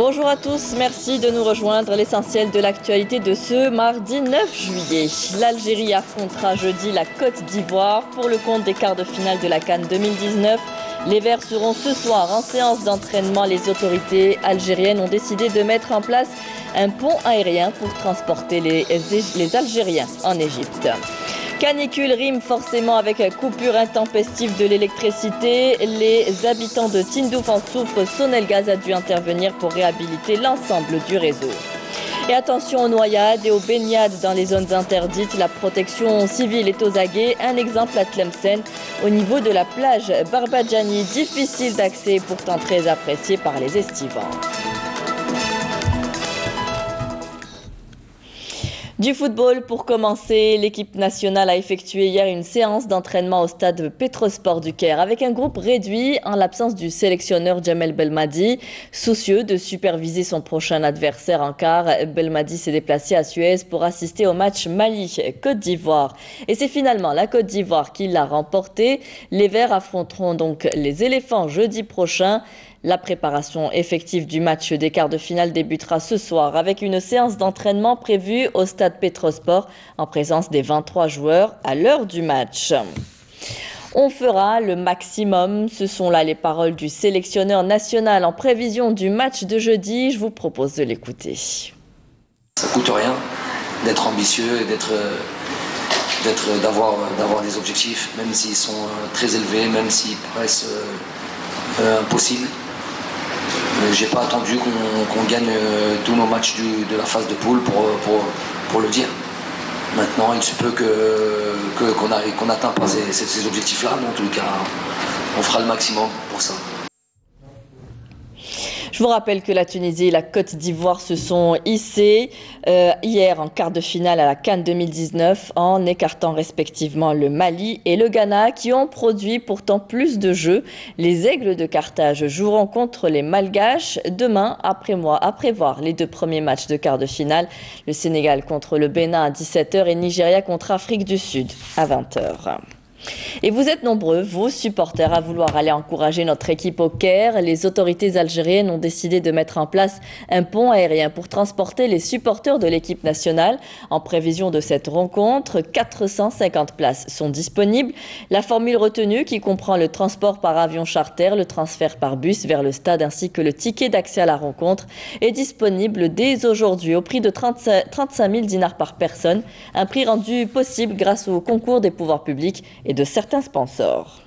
Bonjour à tous, merci de nous rejoindre. L'essentiel de l'actualité de ce mardi 9 juillet. L'Algérie affrontera jeudi la Côte d'Ivoire pour le compte des quarts de finale de la CAN 2019. Les Verts seront ce soir en séance d'entraînement. Les autorités algériennes ont décidé de mettre en place un pont aérien pour transporter les Algériens en Égypte. Canicule rime forcément avec coupure intempestive de l'électricité. Les habitants de Tindouf en souffrent. Sonelgaz a dû intervenir pour réhabiliter l'ensemble du réseau. Et attention aux noyades et aux baignades dans les zones interdites. La protection civile est aux aguets. Un exemple à Tlemcen, au niveau de la plage Barbadjani, difficile d'accès et pourtant très appréciée par les estivants. Du football pour commencer, l'équipe nationale a effectué hier une séance d'entraînement au stade Petrosport du Caire avec un groupe réduit en l'absence du sélectionneur Djamel Belmadi. Soucieux de superviser son prochain adversaire en quart, Belmadi s'est déplacé à Suez pour assister au match Mali-Côte d'Ivoire. Et c'est finalement la Côte d'Ivoire qui l'a remporté. Les Verts affronteront donc les éléphants jeudi prochain. La préparation effective du match des quarts de finale débutera ce soir avec une séance d'entraînement prévue au stade Petrosport en présence des 23 joueurs à l'heure du match. On fera le maximum, ce sont là les paroles du sélectionneur national en prévision du match de jeudi. Je vous propose de l'écouter. Ça coûte rien d'être ambitieux et d'avoir des objectifs, même s'ils sont très élevés, même s'ils paraissent impossibles. J'ai pas attendu qu'on gagne tous nos matchs de la phase de poule pour le dire. Maintenant, il se peut qu'on n'atteint pas ces objectifs-là, mais en tout cas, on fera le maximum pour ça. Je vous rappelle que la Tunisie et la Côte d'Ivoire se sont hissées hier en quart de finale à la CAN 2019 en écartant respectivement le Mali et le Ghana qui ont produit pourtant plus de jeux. Les Aigles de Carthage joueront contre les Malgaches demain après voir les deux premiers matchs de quart de finale. Le Sénégal contre le Bénin à 17h et Nigeria contre Afrique du Sud à 20h. Et vous êtes nombreux, vous, supporters, à vouloir aller encourager notre équipe au Caire. Les autorités algériennes ont décidé de mettre en place un pont aérien pour transporter les supporters de l'équipe nationale. En prévision de cette rencontre, 450 places sont disponibles. La formule retenue, qui comprend le transport par avion charter, le transfert par bus vers le stade ainsi que le ticket d'accès à la rencontre, est disponible dès aujourd'hui au prix de 35 000 dinars par personne. Un prix rendu possible grâce au concours des pouvoirs publics et de certains sponsors.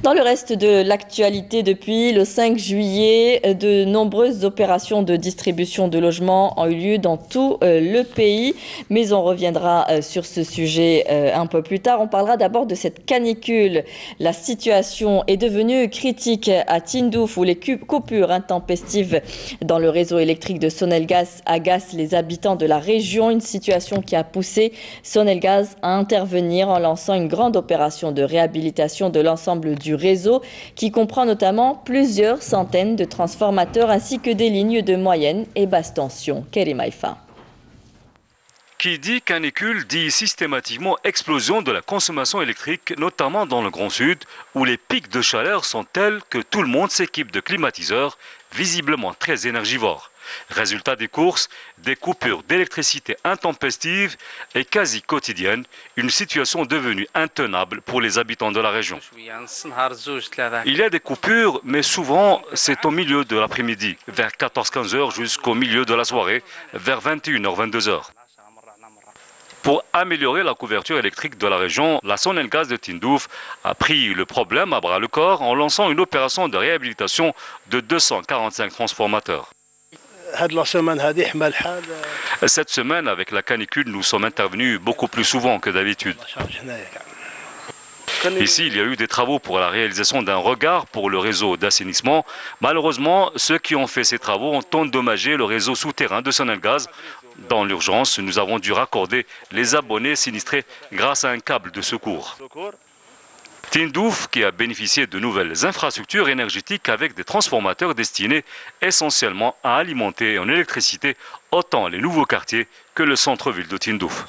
Dans le reste de l'actualité, depuis le 5 juillet, de nombreuses opérations de distribution de logements ont eu lieu dans tout le pays. Mais on reviendra sur ce sujet un peu plus tard. On parlera d'abord de cette canicule. La situation est devenue critique à Tindouf où les coupures intempestives dans le réseau électrique de Sonelgaz agacent les habitants de la région. Une situation qui a poussé Sonelgaz à intervenir en lançant une grande opération de réhabilitation de l'ensemble du réseau qui comprend notamment plusieurs centaines de transformateurs ainsi que des lignes de moyenne et basse tension. Kerim Haïfa. Qui dit canicule dit systématiquement explosion de la consommation électrique, notamment dans le Grand Sud, où les pics de chaleur sont tels que tout le monde s'équipe de climatiseurs, visiblement très énergivores. Résultat des courses, des coupures d'électricité intempestives et quasi quotidiennes, une situation devenue intenable pour les habitants de la région. Il y a des coupures, mais souvent c'est au milieu de l'après-midi, vers 14-15 heures jusqu'au milieu de la soirée, vers 21h-22h. Pour améliorer la couverture électrique de la région, la Sonelgaz de Tindouf a pris le problème à bras-le-corps en lançant une opération de réhabilitation de 245 transformateurs. Cette semaine, avec la canicule, nous sommes intervenus beaucoup plus souvent que d'habitude. Ici, il y a eu des travaux pour la réalisation d'un regard pour le réseau d'assainissement. Malheureusement, ceux qui ont fait ces travaux ont endommagé le réseau souterrain de Sonelgaz. Dans l'urgence, nous avons dû raccorder les abonnés sinistrés grâce à un câble de secours. Tindouf, qui a bénéficié de nouvelles infrastructures énergétiques avec des transformateurs destinés essentiellement à alimenter en électricité autant les nouveaux quartiers que le centre-ville de Tindouf.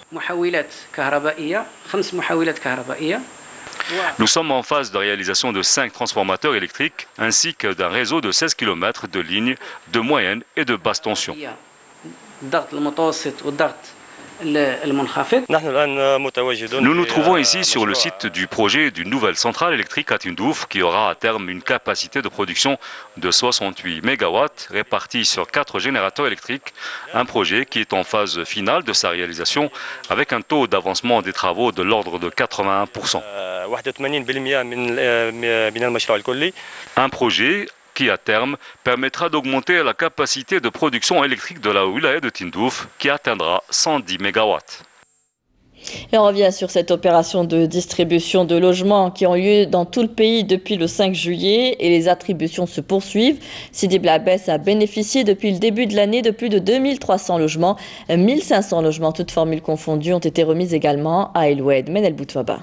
Nous sommes en phase de réalisation de 5 transformateurs électriques ainsi que d'un réseau de 16 km de lignes de moyenne et de basse tension. Nous nous trouvons ici sur le site du projet d'une nouvelle centrale électrique à Tindouf qui aura à terme une capacité de production de 68 MW répartis sur 4 générateurs électriques. Un projet qui est en phase finale de sa réalisation avec un taux d'avancement des travaux de l'ordre de 81%. Un projet qui à terme permettra d'augmenter la capacité de production électrique de la wilaya de Tindouf qui atteindra 110 MW. Et on revient sur cette opération de distribution de logements qui ont lieu dans tout le pays depuis le 5 juillet et les attributions se poursuivent. Sidi Bel Abbès a bénéficié depuis le début de l'année de plus de 2300 logements. 1500 logements, toutes formules confondues, ont été remis également à El Oued. Menel Boutfaba.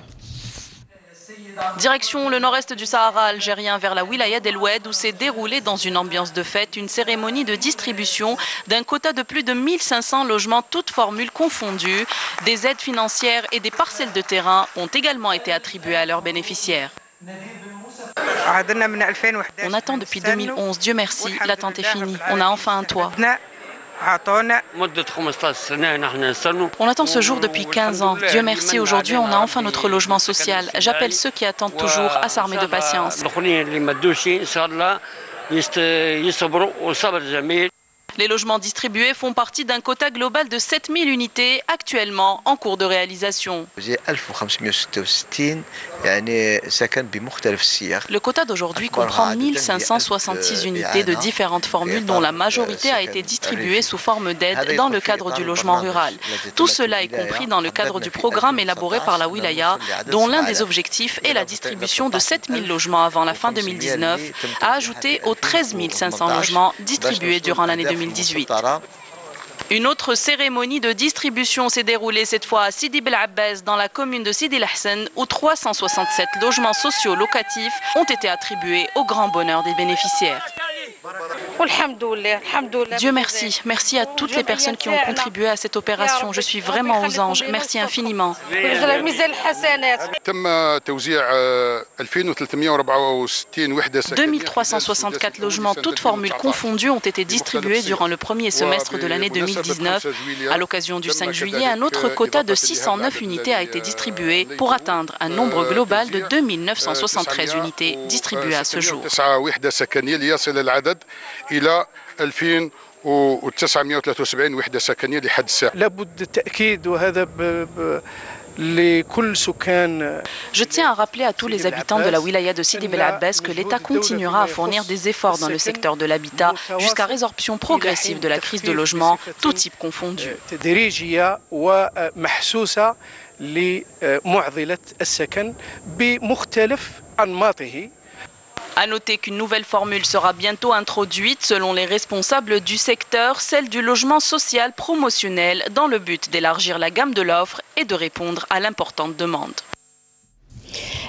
Direction le nord-est du Sahara algérien vers la wilaya d'El Oued où s'est déroulée dans une ambiance de fête une cérémonie de distribution d'un quota de plus de 1500 logements toutes formules confondues. Des aides financières et des parcelles de terrain ont également été attribuées à leurs bénéficiaires. On attend depuis 2011, Dieu merci, l'attente est finie, on a enfin un toit. On attend ce jour depuis 15 ans. Dieu merci, aujourd'hui on a enfin notre logement social. J'appelle ceux qui attendent toujours à s'armer de patience. Les logements distribués font partie d'un quota global de 7000 unités actuellement en cours de réalisation. Le quota d'aujourd'hui comprend 1566 unités de différentes formules dont la majorité a été distribuée sous forme d'aide dans le cadre du logement rural. Tout cela est compris dans le cadre du programme élaboré par la wilaya dont l'un des objectifs est la distribution de 7000 logements avant la fin 2019 à ajouter aux 13 500 logements distribués durant l'année 2018. Une autre cérémonie de distribution s'est déroulée cette fois à Sidi Bel Abbès dans la commune de Sidi El Hassan où 367 logements sociaux locatifs ont été attribués au grand bonheur des bénéficiaires. Dieu merci, merci à toutes les personnes qui ont contribué à cette opération. Je suis vraiment aux anges. Merci infiniment. 2364 logements, toutes formules confondues, ont été distribués durant le premier semestre de l'année 2019. À l'occasion du 5 juillet, un autre quota de 609 unités a été distribué pour atteindre un nombre global de 2973 unités distribuées à ce jour. إلى 2973 وحدة سكنية لحد الساعة. لابد التأكيد وهذا Je tiens à rappeler à tous les habitants de la wilaya de Sidi Bel Abbès que l'État continuera à fournir des efforts dans le secteur de l'habitat jusqu'à résorption progressive de la crise de logement, tout type confondu. À noter qu'une nouvelle formule sera bientôt introduite selon les responsables du secteur, celle du logement social promotionnel, dans le but d'élargir la gamme de l'offre et de répondre à l'importante demande.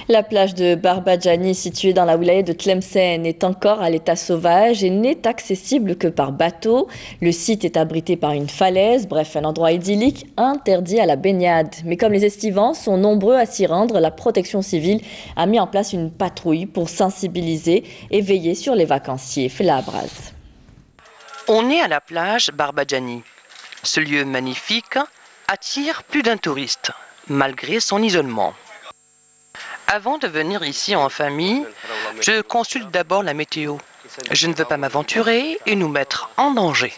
La plage de Barbadjani, située dans la wilaya de Tlemcen, est encore à l'état sauvage et n'est accessible que par bateau. Le site est abrité par une falaise, bref, un endroit idyllique interdit à la baignade. Mais comme les estivants sont nombreux à s'y rendre, la protection civile a mis en place une patrouille pour sensibiliser et veiller sur les vacanciers. Fela Abraz. On est à la plage Barbadjani. Ce lieu magnifique attire plus d'un touriste, malgré son isolement. Avant de venir ici en famille, je consulte d'abord la météo. Je ne veux pas m'aventurer et nous mettre en danger.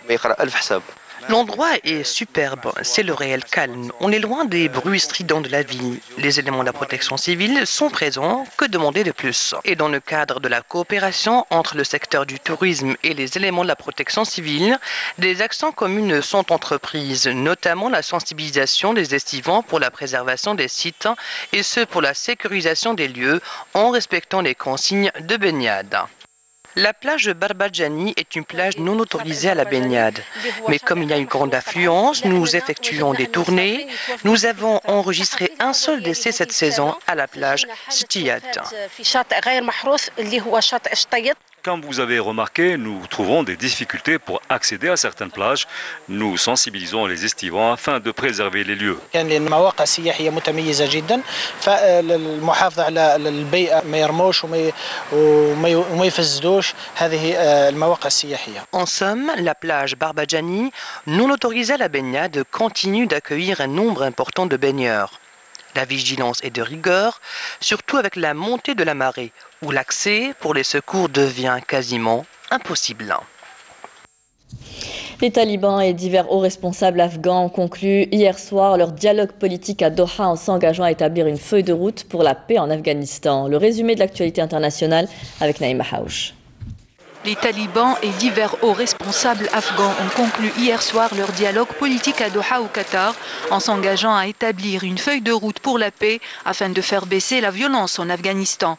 L'endroit est superbe, c'est le réel calme. On est loin des bruits stridents de la ville. Les éléments de la protection civile sont présents, que demander de plus? Et dans le cadre de la coopération entre le secteur du tourisme et les éléments de la protection civile, des actions communes sont entreprises, notamment la sensibilisation des estivants pour la préservation des sites et ce pour la sécurisation des lieux en respectant les consignes de baignade. La plage de Barbadjani est une plage non autorisée à la baignade. Mais comme il y a une grande affluence, nous effectuons des tournées. Nous avons enregistré un seul décès cette saison à la plage Sitiyat. Comme vous avez remarqué, nous trouvons des difficultés pour accéder à certaines plages. Nous sensibilisons les estivants afin de préserver les lieux. En somme, la plage Barbadjani, non autorisée à la baignade, continue d'accueillir un nombre important de baigneurs. La vigilance est de rigueur, surtout avec la montée de la marée, où l'accès pour les secours devient quasiment impossible. Les talibans et divers hauts responsables afghans ont conclu hier soir leur dialogue politique à Doha en s'engageant à établir une feuille de route pour la paix en Afghanistan. Le résumé de l'actualité internationale avec Naïma Haouch. Les talibans et divers hauts responsables afghans ont conclu hier soir leur dialogue politique à Doha au Qatar en s'engageant à établir une feuille de route pour la paix afin de faire baisser la violence en Afghanistan.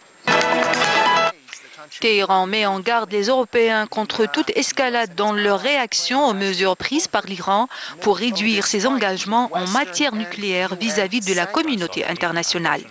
Téhéran met en garde les Européens contre toute escalade dans leur réaction aux mesures prises par l'Iran pour réduire ses engagements en matière nucléaire vis-à-vis de la communauté internationale.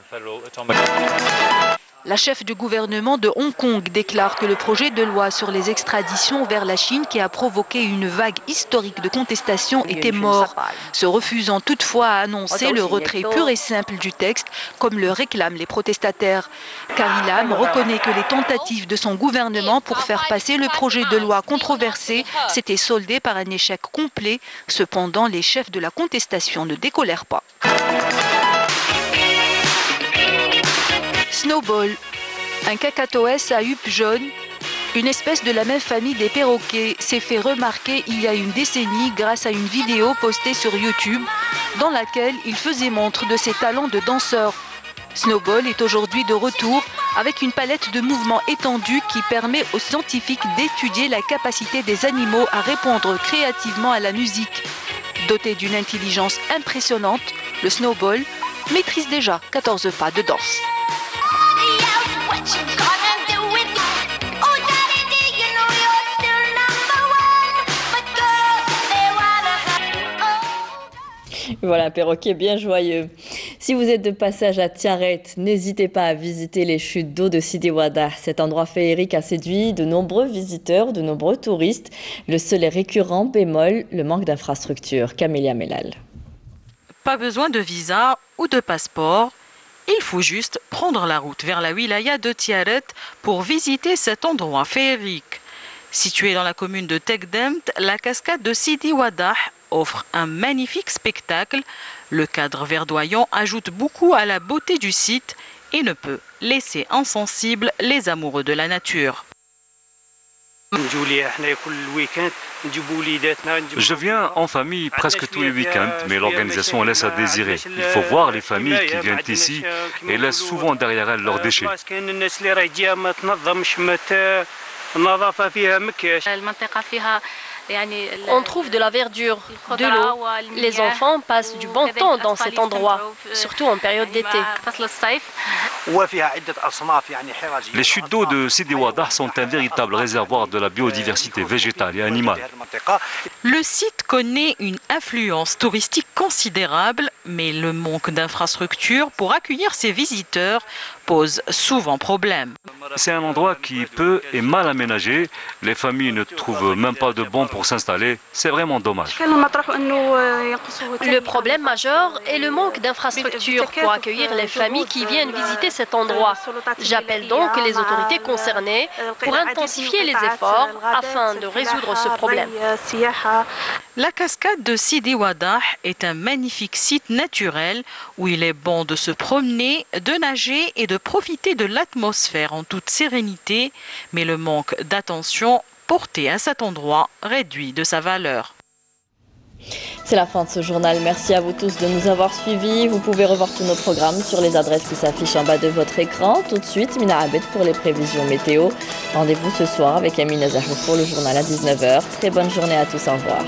La chef du gouvernement de Hong Kong déclare que le projet de loi sur les extraditions vers la Chine qui a provoqué une vague historique de contestation était mort, se refusant toutefois à annoncer le retrait pur et simple du texte comme le réclament les protestataires. Carrie Lam reconnaît que les tentatives de son gouvernement pour faire passer le projet de loi controversé s'étaient soldées par un échec complet. Cependant, les chefs de la contestation ne décolèrent pas. Snowball, un cacatoès à huppe jaune, une espèce de la même famille des perroquets, s'est fait remarquer il y a une décennie grâce à une vidéo postée sur YouTube dans laquelle il faisait montre de ses talents de danseur. Snowball est aujourd'hui de retour avec une palette de mouvements étendus qui permet aux scientifiques d'étudier la capacité des animaux à répondre créativement à la musique. Doté d'une intelligence impressionnante, le Snowball maîtrise déjà 14 pas de danse. Voilà un perroquet bien joyeux. Si vous êtes de passage à Tiaret, n'hésitez pas à visiter les chutes d'eau de Sidi Ouadah. Cet endroit féerique a séduit de nombreux visiteurs, de nombreux touristes. Le seul et récurrent bémol, le manque d'infrastructures. Camélia Melal. Pas besoin de visa ou de passeport. Il faut juste prendre la route vers la wilaya de Tiaret pour visiter cet endroit féerique. Situé dans la commune de Tekdemt, la cascade de Sidi Ouadah offre un magnifique spectacle. Le cadre verdoyant ajoute beaucoup à la beauté du site et ne peut laisser insensibles les amoureux de la nature. Je viens en famille presque tous les week-ends, mais l'organisation laisse à désirer. Il faut voir les familles qui viennent ici et laissent souvent derrière elles leurs déchets. On trouve de la verdure, de l'eau. Les enfants passent du bon temps dans cet endroit, surtout en période d'été. Les chutes d'eau de Sidi Ouadah sont un véritable réservoir de la biodiversité végétale et animale. Le site connaît une influence touristique considérable, mais le manque d'infrastructures pour accueillir ses visiteurs pose souvent problème. C'est un endroit qui peut et mal aménagé. Les familles ne trouvent même pas de bons pour s'installer. C'est vraiment dommage. Le problème majeur est le manque d'infrastructures pour accueillir les familles qui viennent visiter cet endroit. J'appelle donc les autorités concernées pour intensifier les efforts afin de résoudre ce problème. La cascade de Sidi Ouadah est un magnifique site naturel où il est bon de se promener, de nager et de profiter de l'atmosphère en toute sérénité, mais le manque d'attention porté à cet endroit réduit de sa valeur. C'est la fin de ce journal. Merci à vous tous de nous avoir suivis. Vous pouvez revoir tous nos programmes sur les adresses qui s'affichent en bas de votre écran. Tout de suite, Mina Abed pour les prévisions météo. Rendez-vous ce soir avec Amina Zahouf pour le journal à 19h. Très bonne journée à tous. Au revoir.